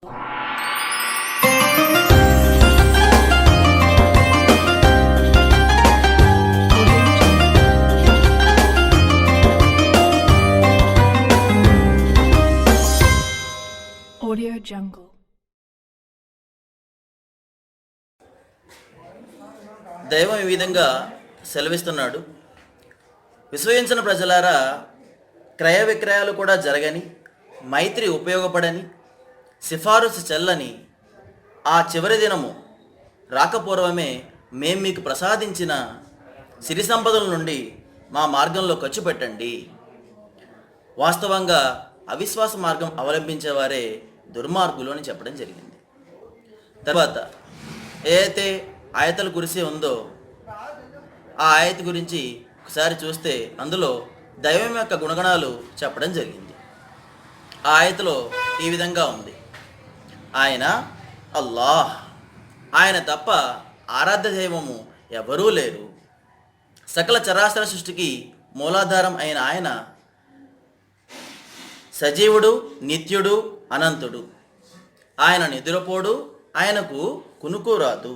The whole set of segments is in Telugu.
Audio Jungle. దైవం ఈ విధంగా సెలవిస్తున్నాడు. విశ్వసించిన ప్రజలారా, క్రయ విక్రయాలు కూడా జరగని, మైత్రి ఉపయోగపడని, సిఫారసు చెల్లని ఆ చివరి దినము రాకపూర్వమే మేం మీకు ప్రసాదించిన సిరి సంపదల నుండి మా మార్గంలో ఖర్చు పెట్టండి. వాస్తవంగా అవిశ్వాస మార్గం అవలంబించేవారే దుర్మార్గులు అని చెప్పడం జరిగింది. తర్వాత ఏదైతే ఆయతల కురిసి ఉందో ఆ ఆయత గురించి ఒకసారి చూస్తే అందులో దైవం యొక్క గుణగణాలు చెప్పడం జరిగింది. ఆ ఆయతలో ఈ విధంగా ఉంది: ఆయన అల్లాహ్, ఆయన తప్ప ఆరాధ్య దైవము ఎవరూ లేరు. సకల చరాచర సృష్టికి మూలాధారం అయిన ఆయన సజీవుడు, నిత్యుడు, అనంతుడు. ఆయన నిద్రపోడు, ఆయనకు కునుకు రాదు.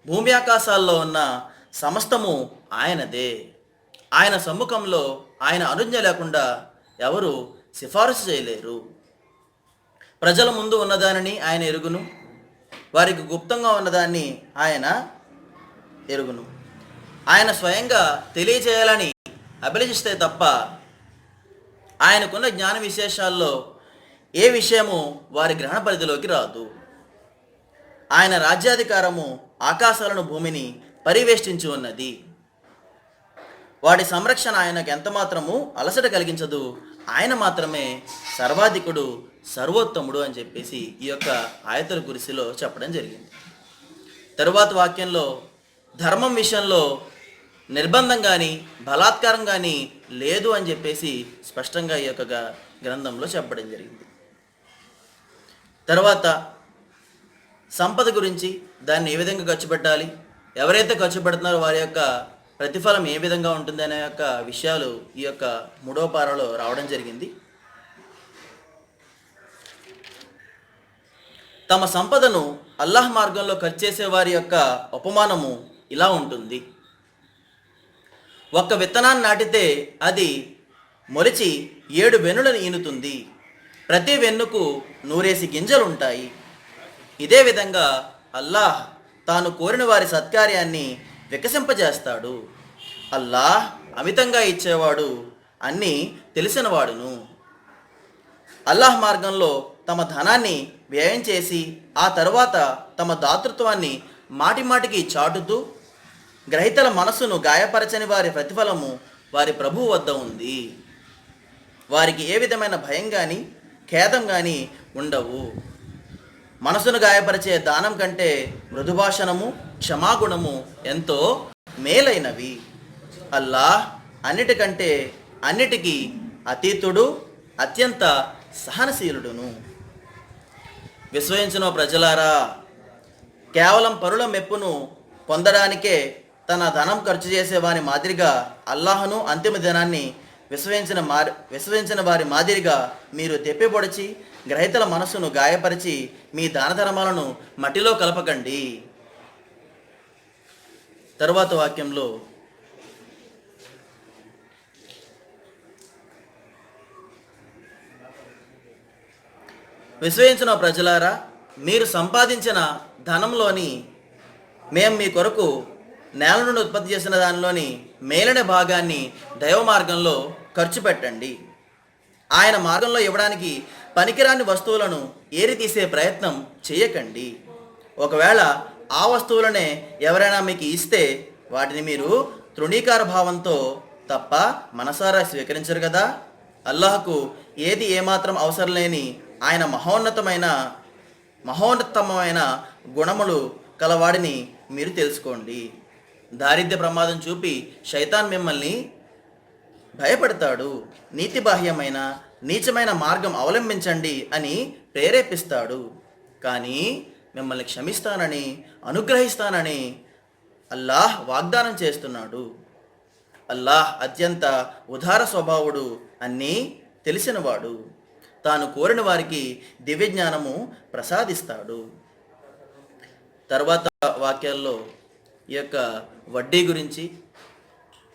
భూమి ఆకాశాల్లో ఉన్న సమస్తము ఆయనదే. ఆయన సమ్ముఖంలో ఆయన అనుజ్ఞ లేకుండా ఎవరు సిఫారసు చేయలేరు. ప్రజల ముందు ఉన్నదానిని ఆయన ఎరుగును, వారికి గుప్తంగా ఉన్నదాన్ని ఆయన ఎరుగును. ఆయన స్వయంగా తెలియచేయాలని అభిలషిస్తే తప్ప ఆయనకున్న జ్ఞాన విశేషాల్లో ఏ విషయము వారి గ్రహణ పరిధిలోకి రాదు. ఆయన రాజ్యాధికారము ఆకాశాలను, భూమిని పరివేష్టించి ఉన్నది. వాటి సంరక్షణ ఆయనకు ఎంతమాత్రము అలసట కలిగించదు. ఆయన మాత్రమే సర్వాధికుడు, సర్వోత్తముడు అని చెప్పేసి ఈ యొక్క ఆయతల కురిసిలో చెప్పడం జరిగింది. తరువాత వాక్యంలో ధర్మం విషయంలో నిర్బంధం కానీ బలాత్కారం కానీ లేదు అని చెప్పేసి స్పష్టంగా ఈ యొక్క గ్రంథంలో చెప్పడం జరిగింది. తర్వాత సంపద గురించి, దాన్ని ఏ విధంగా ఖర్చు పెట్టాలి, ఎవరైతే ఖర్చు పెడుతున్నారో వారి యొక్క ప్రతిఫలం ఏ విధంగా ఉంటుంది అనే యొక్క విషయాలు ఈ యొక్క 3వ పారాలో రావడం జరిగింది. తమ సంపదను అల్లాహ్ మార్గంలో ఖర్చు చేసే వారి యొక్క ఉపమానము ఇలా ఉంటుంది: ఒక్క విత్తనాన్ని నాటితే అది మొలిచి 7 వెన్నులను ఈనుతుంది. ప్రతి వెన్నుకు 100 గింజలుంటాయి. ఇదే విధంగా అల్లాహ్ తాను కోరిన వారి సత్కార్యాన్ని వికసింపజేస్తాడు. అల్లాహ్ అమితంగా ఇచ్చేవాడు, అన్నీ తెలిసినవాడును. అల్లాహ్ మార్గంలో తమ ధనాన్ని వ్యయం చేసి ఆ తరువాత తమ దాతృత్వాన్ని మాటిమాటికి చాటుతూ గ్రహీతల మనస్సును గాయపరచని వారి ప్రతిఫలము వారి ప్రభువు వద్ద ఉంది. వారికి ఏ విధమైన భయం కానీ ఖేదం కానీ ఉండవు. మనసును గాయపరిచే దానం కంటే మృదుభాషణము, క్షమాగుణము ఎంతో మేలైనవి. అల్లాహ్ అన్నిటికంటే అన్నిటికీ అతీతుడు, అత్యంత సహనశీలుడును. విశ్వసించిన ప్రజలారా, కేవలం పరుల మెప్పును పొందడానికే తన ధనం ఖర్చు చేసే వారి మాదిరిగా అల్లాహను, అంతిమ దినాన్ని విశ్వసించిన వారి మాదిరిగా మీరు తెప్పిపొడిచి గ్రహీతల మనస్సును గాయపరిచి మీ దాన ధర్మాలను మట్టిలో కలపకండి. తరువాత వాక్యంలో విశ్వసించిన ప్రజలారా, మీరు సంపాదించిన ధనంలోని మేము మీ కొరకు నేల నుండి ఉత్పత్తి చేసిన దానిలోని మేలైన భాగాన్ని దైవ మార్గంలో ఖర్చు పెట్టండి. ఆయన మార్గంలో ఇవ్వడానికి పనికిరాని వస్తువులను ఏరి తీసే ప్రయత్నం చేయకండి. ఒకవేళ ఆ వస్తువులనే ఎవరైనా మీకు ఇస్తే వాటిని మీరు తృణీకార భావంతో తప్ప మనసారా స్వీకరించరు కదా. అల్లాహకు ఏది ఏమాత్రం అవసరం లేని ఆయన మహోన్నతమైన గుణములు కలవాడిని మీరు తెలుసుకోండి. దారిద్ర్య ప్రమాదం చూపి శైతాన్ మిమ్మల్ని భయపెడతాడు. నీతిబాహ్యమైన నీచమైన మార్గం అవలంబించండి అని ప్రేరేపిస్తాడు. కానీ మిమ్మల్ని క్షమిస్తానని, అనుగ్రహిస్తానని అల్లాహ్ వాగ్దానం చేస్తున్నాడు. అల్లాహ్ అత్యంత ఉదార స్వభావుడు, అన్నీ తెలిసినవాడు. తాను కోరిన వారికి దివ్య జ్ఞానము ప్రసాదిస్తాడు. తర్వాత వాక్యాల్లో ఈ యొక్క వడ్డీ గురించి,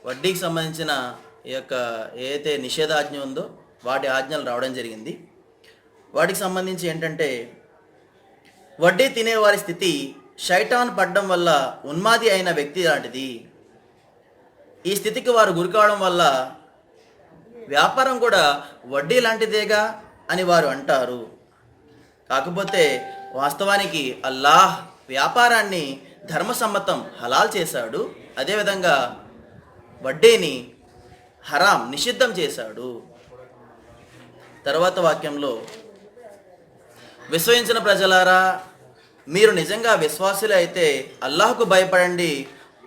వడ్డీకి సంబంధించిన ఈ యొక్క ఏదైతే నిషేధాజ్ఞ ఉందో వాటి ఆజ్ఞలు రావడం జరిగింది. వాటికి సంబంధించి ఏంటంటే, వడ్డీ తినేవారి స్థితి శైతాన్ పడ్డం వల్ల ఉన్మాది అయిన వ్యక్తి లాంటిది. ఈ స్థితికి వారు గురికావడం వల్ల వ్యాపారం కూడా వడ్డీ లాంటిదేగా అని వారు అంటారు. కాకపోతే వాస్తవానికి అల్లాహ్ వ్యాపారాన్ని ధర్మసమ్మతం హలాల్ చేశాడు. అదేవిధంగా వడ్డీని హరాం నిషిద్ధం చేశాడు. తర్వాత వాక్యంలో, విశ్వసించిన ప్రజలారా, మీరు నిజంగా విశ్వాసులే అయితే అల్లాహ్కు భయపడండి,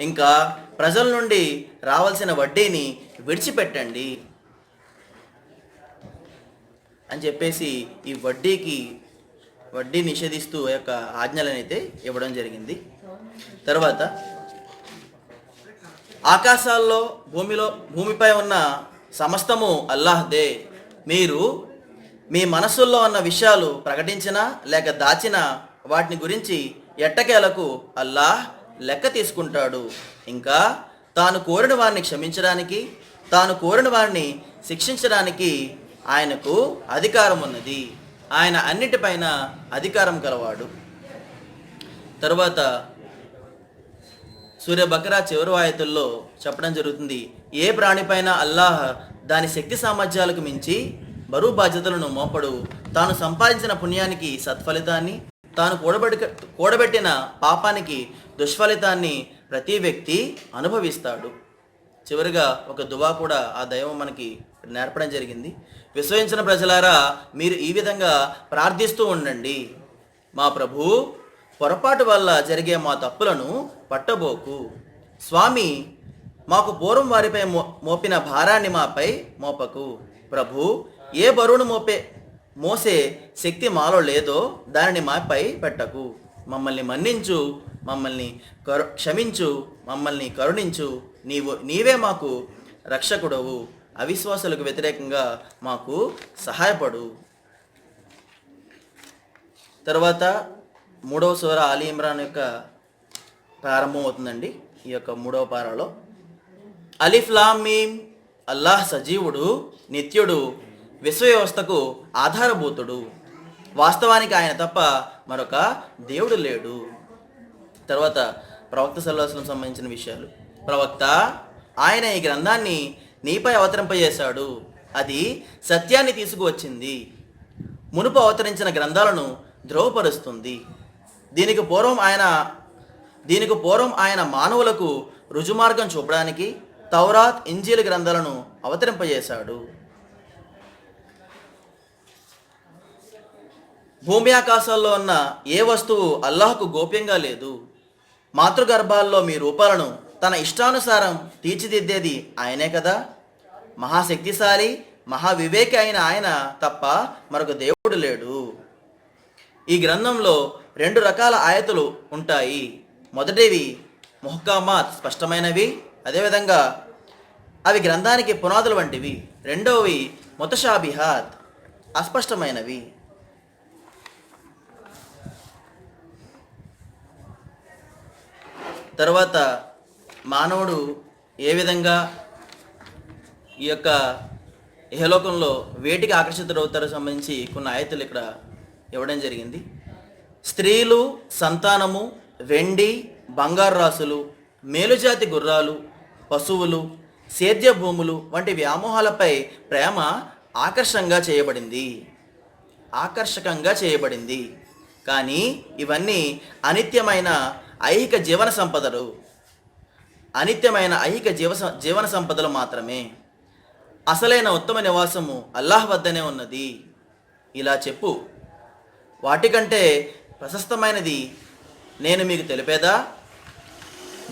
ఇంకా ప్రజల నుండి రావాల్సిన వడ్డీని విడిచిపెట్టండి అని చెప్పేసి ఈ వడ్డీ నిషేధిస్తూ ఆ యొక్క ఆజ్ఞలనైతే ఇవ్వడం జరిగింది. తర్వాత ఆకాశాల్లో భూమిపై ఉన్న సమస్తము అల్లాహ్దే. మీరు మీ మనస్సుల్లో ఉన్న విషయాలు ప్రకటించినా లేక దాచినా వాటిని గురించి ఎట్టకేలకు అల్లాహ్ లెక్క తీసుకుంటాడు. ఇంకా తాను కోరిన వారిని క్షమించడానికి, తాను కోరిన వారిని శిక్షించడానికి ఆయనకు అధికారం ఉన్నది. ఆయన అన్నిటిపైన అధికారం కలవాడు. తరువాత సూర్య బకరా చివరి ఆయతుల్లో చెప్పడం జరుగుతుంది, ఏ ప్రాణిపైన అల్లాహ్ దాని శక్తి సామర్థ్యాలకు మించి బరువు బాధ్యతలను మోపడు. తాను సంపాదించిన పుణ్యానికి సత్ఫలితాన్ని, తాను కూడబెట్టిన పాపానికి దుష్ఫలితాన్ని ప్రతి వ్యక్తి అనుభవిస్తాడు. చివరిగా ఒక దువా కూడా ఆ దైవం మనకి నేర్పడం జరిగింది. విశ్వసించిన ప్రజలారా, మీరు ఈ విధంగా ప్రార్థిస్తూ ఉండండి, మా ప్రభు, పొరపాటు వల్ల జరిగే మా తప్పులను పట్టబోకు. స్వామి, మాకు పూర్వం వారిపై మోపిన భారాన్ని మాపై మోపకు. ప్రభు, ఏ బరువును మోసే శక్తి మాలో లేదో దానిని మాపై పెట్టకు. మమ్మల్ని మన్నించు, మమ్మల్ని క్షమించు, మమ్మల్ని కరుణించు. నీవే మాకు రక్షకుడవు. అవిశ్వాసులకు వ్యతిరేకంగా మాకు సహాయపడు. తర్వాత 3వ సూర ఆలీ ఇమ్రాన్ యొక్క ప్రారంభం అవుతుందండి. ఈ యొక్క 3వ పారాలో, అలిఫ్ లామ్ మీమ్, అల్లాహ్ సజీవుడు, నిత్యుడు, విశ్వ వ్యవస్థకు ఆధారభూతుడు. వాస్తవానికి ఆయన తప్ప మరొక దేవుడు లేడు. తర్వాత ప్రవక్త సల్లల్లాహు అలైహి వసల్లం సంబంధించిన విషయాలు. ప్రవక్త, ఆయన ఈ గ్రంథాన్ని నీపై అవతరింపజేశాడు. అది సత్యాన్ని తీసుకువచ్చింది. మునుపు అవతరించిన గ్రంథాలను ధ్రువపరుస్తుంది. దీనికి పూర్వం ఆయన మానవులకు రుజుమార్గం చూపడానికి తౌరాత్, ఇంజీల్ గ్రంథాలను అవతరింపజేశాడు. భూమి ఆకాశాల్లో ఉన్న ఏ వస్తువు అల్లాహ్కు గోప్యంగా లేదు. మాతృగర్భాల్లో మీ రూపాలను తన ఇష్టానుసారం తీర్చిదిద్దేది ఆయనే కదా. మహాశక్తిశాలి, మహావివేకి అయిన ఆయన తప్ప మరొక దేవుడు లేడు. ఈ గ్రంథంలో 2 రకాల ఆయతులు ఉంటాయి. మొదటివి ముహ్కమాత్, స్పష్టమైనవి, అదేవిధంగా అవి గ్రంథానికి పునాదులు వంటివి. రెండవవి ముతషాబిహాత్, అస్పష్టమైనవి. తర్వాత మానవుడు ఏ విధంగా ఈ యొక్క ఇహలోకంలో వేటికి ఆకర్షితుడవుతారో సంబంధించి కొన్ని ఆయతులు ఇక్కడ ఇవ్వడం జరిగింది. స్త్రీలు, సంతానము, వెండి, బంగారు రాసులు, మేలుజాతి గుర్రాలు, పశువులు, సేద్య భూములు వంటి వ్యామోహాలపై ప్రేమ ఆకర్షకంగా చేయబడింది. కానీ ఇవన్నీ అనిత్యమైన ఐహిక జీవన సంపదలు మాత్రమే. అసలైన ఉత్తమ నివాసము అల్లాహ్ వద్దనే ఉన్నది. ఇలా చెప్పు, వాటికంటే ప్రశస్తమైనది నేను మీకు తెలిపేదా?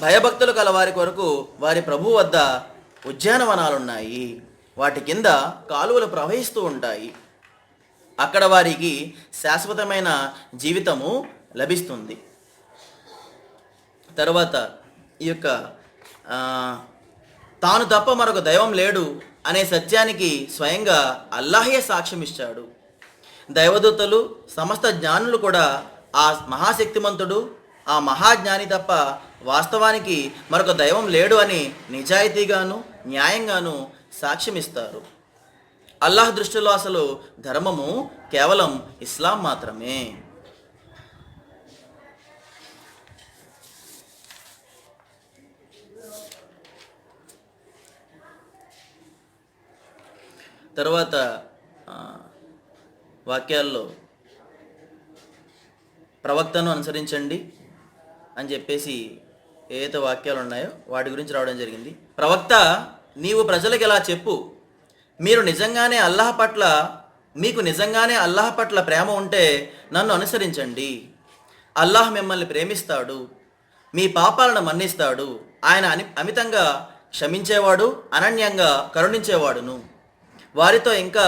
భయభక్తులు కల వారి కొరకు వారి ప్రభు వద్ద ఉద్యానవనాలున్నాయి. వాటి కింద కాలువలు ప్రవహిస్తూ ఉంటాయి. అక్కడ వారికి శాశ్వతమైన జీవితము లభిస్తుంది. తర్వాత ఈ యొక్క తాను తప్ప మరొక దైవం లేడు అనే సత్యానికి స్వయంగా అల్లాహే సాక్ష్యం ఇచ్చాడు. దైవదూతలు, సమస్త జ్ఞానులు కూడా ఆ మహాశక్తిమంతుడు, ఆ మహాజ్ఞాని తప్ప వాస్తవానికి మరొక దైవం లేడు అని నిజాయితీగాను న్యాయంగాను సాక్ష్యమిస్తారు. అల్లాహ్ దృష్టిలో అసలు ధర్మము కేవలం ఇస్లాం మాత్రమే. తర్వాత వాక్యాల్లో ప్రవక్తను అనుసరించండి అని చెప్పేసి ఏదైతే వాక్యాలు ఉన్నాయో వాటి గురించి రావడం జరిగింది. ప్రవక్త, నీవు ప్రజలకు ఇలా చెప్పు, మీకు నిజంగానే అల్లాహ్ పట్ల ప్రేమ ఉంటే నన్ను అనుసరించండి. అల్లాహ్ మిమ్మల్ని ప్రేమిస్తాడు, మీ పాపాలను మన్నిస్తాడు. ఆయన అమితంగా క్షమించేవాడు, అనన్యంగా కరుణించేవాడును. వారితో ఇంకా,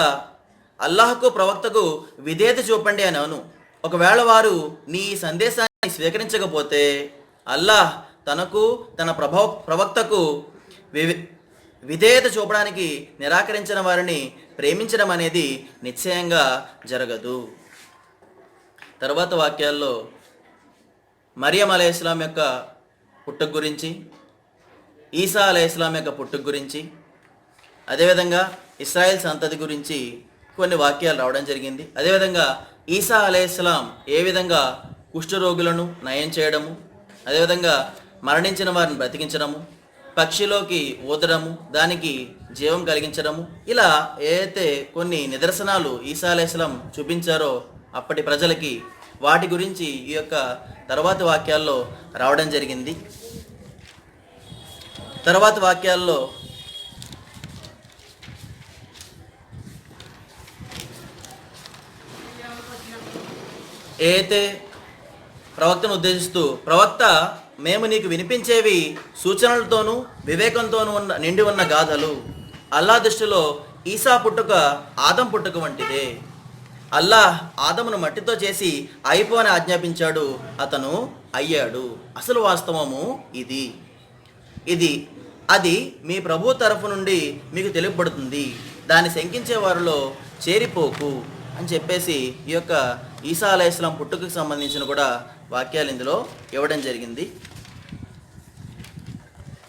అల్లాహ్కు ప్రవక్తకు విధేయత చూపండి అని అను. ఒకవేళ వారు నీ సందేశాన్ని స్వీకరించకపోతే అల్లాహ్ తనకు తన ప్రవక్తకు విధేయత చూపడానికి నిరాకరించిన వారిని ప్రేమించడం అనేది నిశ్చయంగా జరగదు. తర్వాత వాక్యాల్లో మరియం అలైహిస్సలాం యొక్క పుట్టుక గురించి, ఈసా అలైహిస్సలాం యొక్క పుట్టుక గురించి, అదేవిధంగా ఇస్రాయేల్ సంతతి గురించి కొన్ని వాక్యాలు రావడం జరిగింది. అదేవిధంగా ఈసా అలైహిస్సలాం ఏ విధంగా కుష్ఠరోగులను నయం చేయడము, అదేవిధంగా మరణించిన వారిని బ్రతికించడము, పక్షిలోకి ఊదడము, దానికి జీవం కలిగించడము, ఇలా ఏదైతే కొన్ని నిదర్శనాలు ఈసా అలైహిస్సలాం చూపించారో అప్పటి ప్రజలకి, వాటి గురించి ఈ యొక్క తర్వాతి వాక్యాల్లో రావడం జరిగింది. తర్వాత వాక్యాల్లో ఏదైతే ప్రవక్తను ఉద్దేశిస్తూ, ప్రవక్త, మేము నీకు వినిపించేవి సూచనలతోనూ వివేకంతోనూ నిండి ఉన్న గాథలు. అల్లాహ్ దృష్టిలో ఈసా పుట్టుక ఆదం పుట్టుక వంటిదే. అల్లాహ్ ఆదమును మట్టితో చేసి అయిపో అని ఆజ్ఞాపించాడు, అతను అయ్యాడు. అసలు వాస్తవము అది మీ ప్రభు తరఫు నుండి మీకు తెలుపబడుతుంది. దాన్ని శంకించే వారిలో చేరిపోకు అని చెప్పేసి ఈ యొక్క ఈసా అలైహిస్సలాం పుట్టుకకు సంబంధించిన కూడా వాక్యాలు ఇందులో ఇవ్వడం జరిగింది.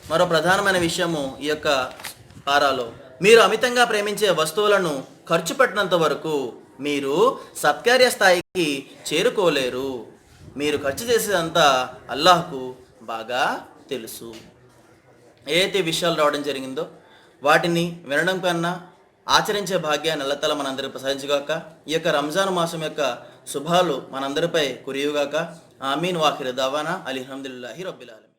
మరో ప్రధానమైన విషయము ఈ యొక్క పారాలో, మీరు అమితంగా ప్రేమించే వస్తువులను ఖర్చు పెట్టినంత వరకు మీరు సత్కార్య స్థాయికి చేరుకోలేరు. మీరు ఖర్చు చేసేదంతా అల్లాహ్కు బాగా తెలుసు. ఏదైతే విషయాలు రావడం జరిగిందో వాటిని వినడం కన్నా ఆచరించే భాగ్యాన్ని అల్లతల మనందరికీ ప్రసాదించుగాక. ఈ యొక్క రంజాన్ మాసం యొక్క శుభాలు మనందరిపై కురియుగాక. ఆమీన్. వాఖిర్ దావానా అల్హమ్దులిల్లాహి రబ్బిల్ ఆలమీన్.